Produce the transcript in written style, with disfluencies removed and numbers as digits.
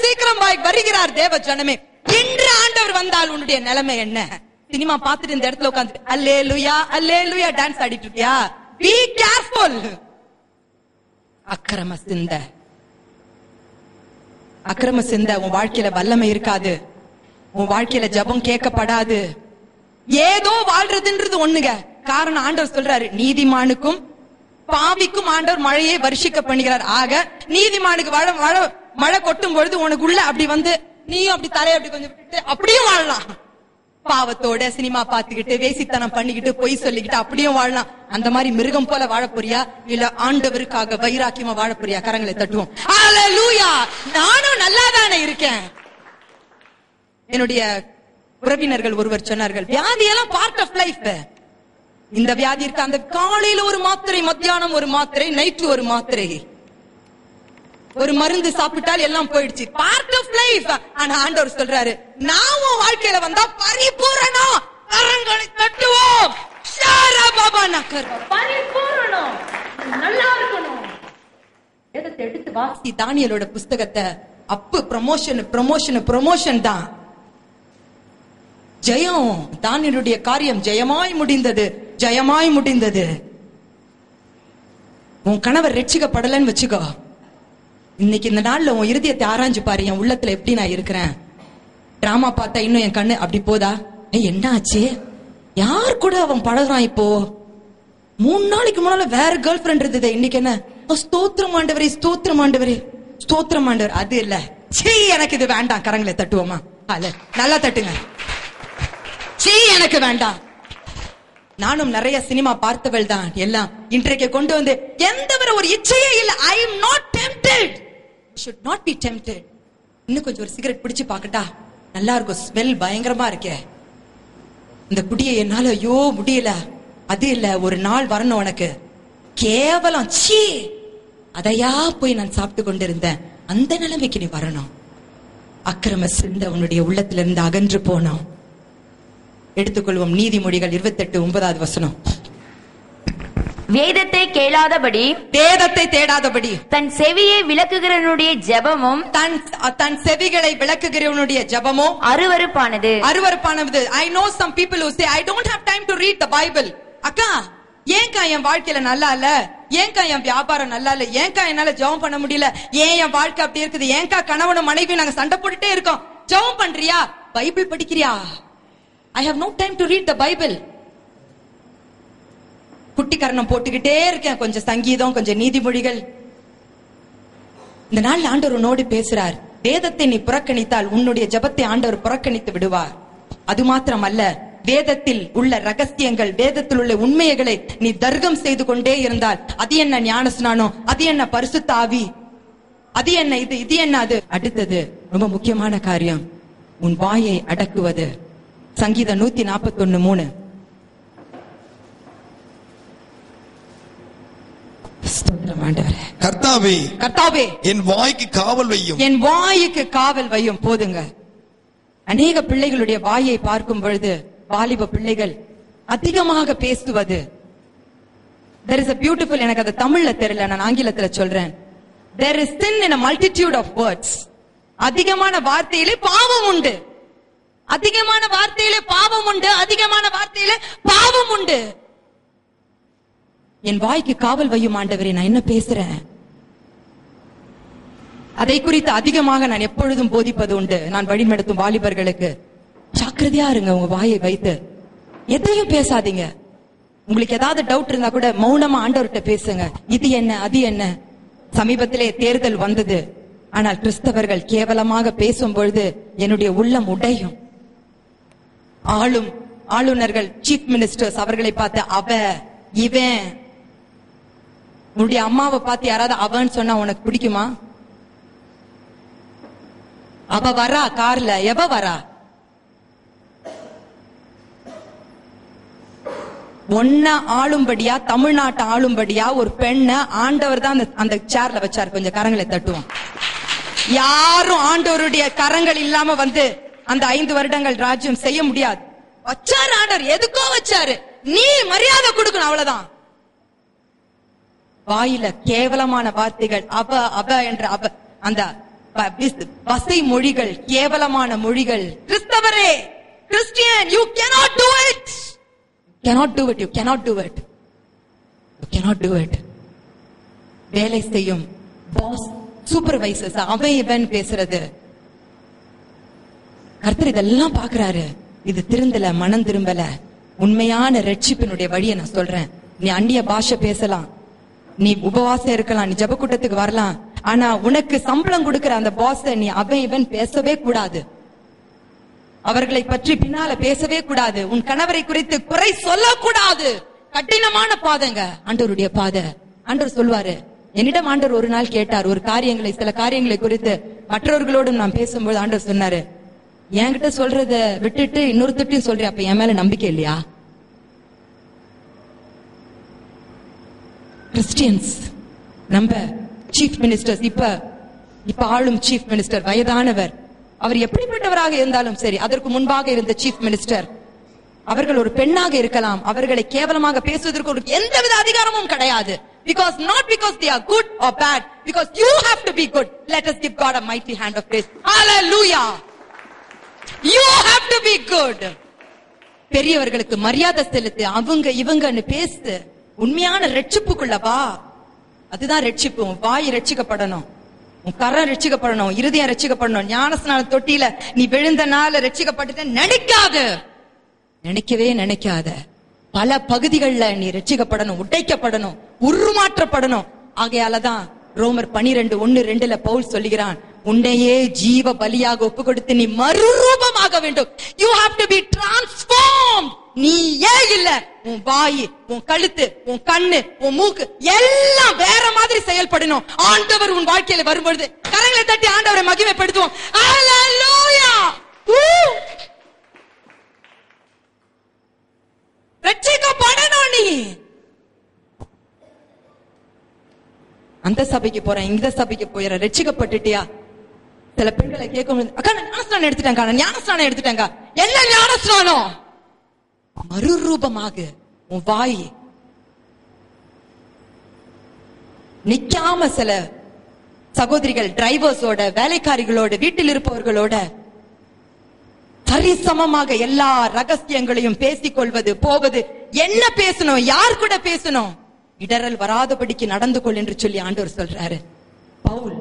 சீக்கிரமாய் வருகிறார் தேவ ஜனமே. இன்று ஆண்டவர் வந்தால் உன்னுடைய நிலைமை என்ன? சினிமா பார்த்துட்டு இந்த இடத்துல உட்கார்ந்து அல்லேலூயா அல்லேலூயா டான்ஸ் ஆடிட்டு இருக்கியா? Be careful. அக்கிரம சிந்த உன் வாழ்க்கையில வல்லமை இருக்காது. உன் வாழ்க்கையில ஜெபம் கேட்கப்படாது. ஏதோ வாழ்றதுன்றது ஒண்ணுங்க. காரணம் ஆண்டவர் சொல்றாரு, நீதிமானுக்கும் பாவிக்கும் ஆண்டவர் மழையை வருஷிக்க பண்ணுகிறார். ஆக நீதிமானுக்கு மழை கொட்டும் பொழுது உனக்கு உள்ள அப்படி வந்து நீயும் அப்படி தலையை அப்படி கொஞ்சம் விட்டு அப்படியும் வாழலாம். பாவத்தோட சினிமா பாத்துக்கிட்டு வேசித்தனம் பண்ணிக்கிட்டு பொய் சொல்லிக்கிட்டு அப்படியும் வாழலாம். அந்த மாதிரி மிருகம் போல வாழ போறியா, இல்ல ஆண்டவருக்காக வைராக்கியமா வாழ போறியா? கரங்களை தட்டுவோம். ஹல்லேலூயா. நானும் நல்லா தானே இருக்கேன். என்னுடைய உறவினர்கள் ஒருவர் சொன்னார்கள், வியாதியெல்லாம் பார்ட் ஆஃப் லைஃப். இந்த வியாதி இருக்கு, அந்த காலையில ஒரு மாத்திரை, மத்தியானம் ஒரு மாத்திரை, நைட்டு ஒரு மாத்திரை, ஒரு மருந்து சாப்பிட்டால் எல்லாம் போயிடுச்சு. Part of life. ஆனா ஆண்டவர் சொல்றாரு, நான் உன் வாழ்க்கையில வந்தா பரிபூரணம். கரங்களை தட்டுவோம். பரிபூரணம் நல்லா இருக்கணும். வேதத்தை எடுத்து வாசி. தானியேலோட புஸ்தகத்தை அப்பு ப்ரமோஷன் தான். ஜெயம். தானியேலுடைய காரியம் ஜெயமாய் முடிந்தது. உன் கணவர் ரட்சிக்கப்படலன்னு வச்சுக்கோ. இன்னைக்கு இந்த நாள்ல உன் இருதயத்தை ஆராய்ஞ்சு பாரு. என் உள்ளத்துல எப்படி நான் இருக்கிறேன்? டிராமா பார்த்தா இன்னும் என் கண்ணு அப்படி போதா? என்ன ஆச்சு? யார் கூட அவன் பழகுறான்? இப்போ 3 நாளைக்கு முன்னால வேற கேர்ள் ஃபிரெண்ட் இருந்தது. இன்னைக்கு என்ன? ஸ்தோத்திரம் ஆண்டவரே, ஸ்தோத்திரம் ஆண்டவரே, ஸ்தோத்திரம் ஆண்டவர். அது இல்ல, சீ எனக்கு இது வேண்டாம். கரங்களை தட்டுவோமா? நல்லா தட்டுங்க. சீ எனக்கு வேண்டாம். நானும் நிறைய சினிமா பார்த்தவள் தான். எல்லாம் இன்றைக்கு கொண்டு வந்து எந்த ஒரு இச்சையே இல்ல. I am not tempted. You should not be tempted. இன்னும் கொஞ்சம் ஒரு சிகரெட் பிடிச்சு பாக்கட்டா? நல்லா இருக்கும். ஸ்மெல் பயங்கரமா இருக்கே. இந்த குடியை என்னால ஐயோ முடியல. அது இல்ல, ஒரு நாள் வரணும் உனக்கு. கேவலம் சீ அதையா போய் நான் சாப்பிட்டு கொண்டிருந்தேன். அந்த நிலைமைக்கு நீ வரணும். அக்கிரம சிந்த உன்னுடைய உள்ளத்துல இருந்து அகன்று போனோம். எடுத்துக்கொள்வோம். நீதிமொழிகள் 28:9 வசனம். வேதத்தை கேளாதபடி, வேதத்தை தேடாதபடி, தன் செவியை விளக்குகிறவனுடைய ஜெபமும், தன் செவிகளை விளக்குகிறவனுடைய ஜெபமும் அருவருப்பானது. I know some people who say I don't have time to read the Bible. அக்கா, ஏன்கா என் வாழ்க்கையில நல்லா இல்ல? ஏன்கா என் வியாபாரம் நல்லா இல்ல? ஏன்கா என்னால ஜெபம் பண்ண முடியல? ஏன் என் வாழ்க்கை அப்படி இருக்குது? ஏன்கா கணவனும் மனைவி நாங்க சண்டை போட்டுட்டே இருக்கோம்? ஜெபம் பண்றியா? பைபிள் படிக்கிறியா? I have no time to read the Bible. குட்டிக்கரணம் போட்டுக்கிட்டே இருக்கேன். கொஞ்சம் சங்கீதம், கொஞ்சம் நீதிமொழிகள். இந்த நாள் ஆண்டவர் உன்னோடு பேசுறார். வேதத்தை நீ புறக்கணித்தால் உன்னுடைய ஜெபத்தை ஆண்டவர் புறக்கணித்து விடுவார். அது மாத்திரமல்ல, வேதத்தில் உள்ள ரகசியங்கள், வேதத்தில் உள்ள உண்மைகளை நீ தர்க்கம் செய்து கொண்டே இருந்தால், அது என்ன ஞானஸ்நானம், அது என்ன பரிசுத்த ஆவி, அது என்ன இது என்ன அது. அடுத்தது ரொம்ப முக்கியமான காரியம், உன் வாயை அடக்குவது. சங்கீதம் 141:3. கர்த்தாவே என் வாய்க்கு காவல் வையும். என் வாய்க்கு காவல் வையும். போதுங்க. அநேக பிள்ளைகளுடைய வாயை பார்க்கும் பொழுது, வாலிப பிள்ளைகள் அதிகமாக பேசுவது. There is a beautiful, எனக்கு அது தமிழ்ல தெரியல, நான் ஆங்கிலத்துல சொல்றேன். There is sin in a multitude of words. அதிகமான வார்த்தையிலே பாவம் உண்டு. அதிகமான வார்த்தையிலே பாவம் உண்டு. அதிகமான வார்த்தையிலே பாவம் உண்டு. என் வாய்க்கு காவல் வையும் ஆண்டவரே. நான் என்ன பேசுறேன் அதை குறித்து அதிகமாக நான் எப்பொழுதும் போதிப்பது உண்டு. நான் வழிநடத்தும் வாலிபர்களுக்கு, ஜாக்கிரதையா இருங்க. உங்க வாயை வைத்து எதையும் பேசாதீங்க. உங்களுக்கு ஏதாவது டவுட் இருந்தா கூட மௌனமா ஆண்டவர்கிட்ட பேசுங்க. இது என்ன, அது என்ன. சமீபத்திலே தேர்தல் வந்தது. ஆனால் கிறிஸ்தவர்கள் கேவலமாக பேசும் பொழுது என்னுடைய உள்ளம் உடையும். ஆளுநர்கள், சீஃப் மினிஸ்டர்ஸ் அவர்களை பார்த்து அவ, இவன். உன்னுடைய அம்மாவை பார்த்து யாராவது அவன்னு சொன்னா உனக்கு பிடிக்குமா? அவ வரா கார்ல, எவ வரா? ஒன்ன ஆளும்படியா, தமிழ்நாட்டை ஆளும்படியா ஒரு பெண்ண ஆண்டவர் தான் அந்த சேர்ல வச்சார். கொஞ்சம் கரங்களை தட்டுவோம். யாரும் ஆண்டவருடைய கரங்கள் இல்லாம வந்து அந்த 5 வருடங்கள் ராஜ்யம் செய்ய முடியாது. வச்சாரு ஆண்டவர். எதுக்கோ வச்சாரு. நீ மரியாதை கொடுக்கணும், அவ்வளவுதான். வாயில கேவலமான வார்த்தைகள், அவ என்ற அந்த வசை மொழிகள், கேவலமான மொழிகள். கிறிஸ்தவரே, Christian, you cannot do it. Cannot do it. You cannot do it. You cannot do it. வேலை செய்யும் பாஸ், சூப்பர்வைசர்ஸ், அவன் இவன் பேசுறது. கர்த்தர் இதெல்லாம் பாக்குறாரு. இது திருந்தல, மனம் திரும்பல. உண்மையான ரட்சிப்பினுடைய வழியை நான் சொல்றேன். நீ அந்நிய பாஷை பேசலாம், நீ உபவாசம் இருக்கலாம், நீ ஜெப கூட்டத்துக்கு வரலாம். ஆனா உனக்கு சம்பளம் கொடுக்கிற அந்த பாஸ் நீ அவன் இவன் பேசவே கூடாது. அவர்களை பற்றி பின்னால பேசவே கூடாது. உன் கணவரை குறித்து குறை சொல்லக்கூடாது. கடினமான பாதைங்க ஆண்டவருடைய பாதை. ஆண்டவர் சொல்வாரு, என்னிடம் ஆண்டவர் ஒரு நாள் கேட்டார், ஒரு காரியங்களை, சில காரியங்களை குறித்து மற்றவர்களோடும் நான் பேசும்போது ஆண்டவர் சொன்னாரு, என்கிட்ட சொல்றத விட்டுட்டு இன்னொருத்தையும் சொல்றேன், அப்ப என் மேல நம்பிக்கை இல்லையா? கிறிஸ்டியன்ஸ், நம்ம சீஃப் மினிஸ்டர்ஸ், இப்ப ஆளும் சீஃப் மினிஸ்டர் வயதானவர், அவர் எப்படிப்பட்டவராக இருந்தாலும் சரி, அதற்கு முன்பாக இருந்த சீஃப் மினிஸ்டர், அவர்கள் ஒரு பெண்ணாக இருக்கலாம், அவர்களை கேவலமாக பேசுவதற்கு ஒரு எந்தவித அதிகாரமும் கிடையாது. Because not because they are good or bad, because you have to be good. Let us give God a mighty hand of praise. Hallelujah. You have to be good. பெரியவர்களுக்கு மரியாதை செலுத்து, அவங்க இவங்கன்னு பேசு. உண்மையான ரட்சிப்புக்குள்ள வா. அதுதான் ரட்சிப்பு. உன் வாய் ரட்சிக்கப்படணும், உன் கரம் ரட்சிக்கப்படணும், இருதயம் ரட்சிக்கப்படணும். ஞானஸ்நான தொட்டியில நீ விழுந்த நாள் ரட்சிக்கப்பட்டு நினைக்கவே நினைக்காத. பல பகுதிகளில் நீ ரட்சிக்கப்படணும், உடைக்கப்படணும், உருமாற்றப்படணும். ஆகையாலதான் ரோமர் 12:1-2 பவுல் சொல்லுகிறான், உன்னையே ஜீவ பலியாக ஒப்பு கொடுத்து நீ மறுரூபமாக வேண்டும். You have to be transformed. நீ ஏன் இல்ல, உன் வாய், உன் கழுத்து, உன் கண்ணு, உன் மூக்கு எல்லாம் வேற மாதிரி செயல்படணும். ஆண்டவர் உன் வாழ்க்கையில வரும்பொழுது கரங்களை தட்டி ஆண்டவரை மகிமைப்படுத்துவோம். ஹல்லேலூயா. ரட்சிக்கப்படணும். நீ அந்த சபைக்கு போறேன், இந்த சபைக்கு போயிட, ரட்சிக்கப்பட்டுட்டியா? சில பெண்களை கேட்கும், அக்கா நான் ஞானஸ்நானம் எடுத்துட்டேங்க, நான் ஞானஸ்நானம் எடுத்துட்டேங்க. என்ன ஞானஸ்நானம்? மறுரூபமாக உன் வாய் நிக்காம. சில சகோதரிகள் டிரைவர்ஸோட, வேலைக்காரிகளோட, வீட்டில் இருப்பவர்களோட சரிசமமாக எல்லா ரகசியங்களையும் பேசிக் கொள்வது, போவது. என்ன பேசணும், யார் கூட பேசணும், இடரல் வராதபடிக்கு நடந்து கொள் என்று சொல்லி ஆண்டவர் சொல்றாரு. பவுல்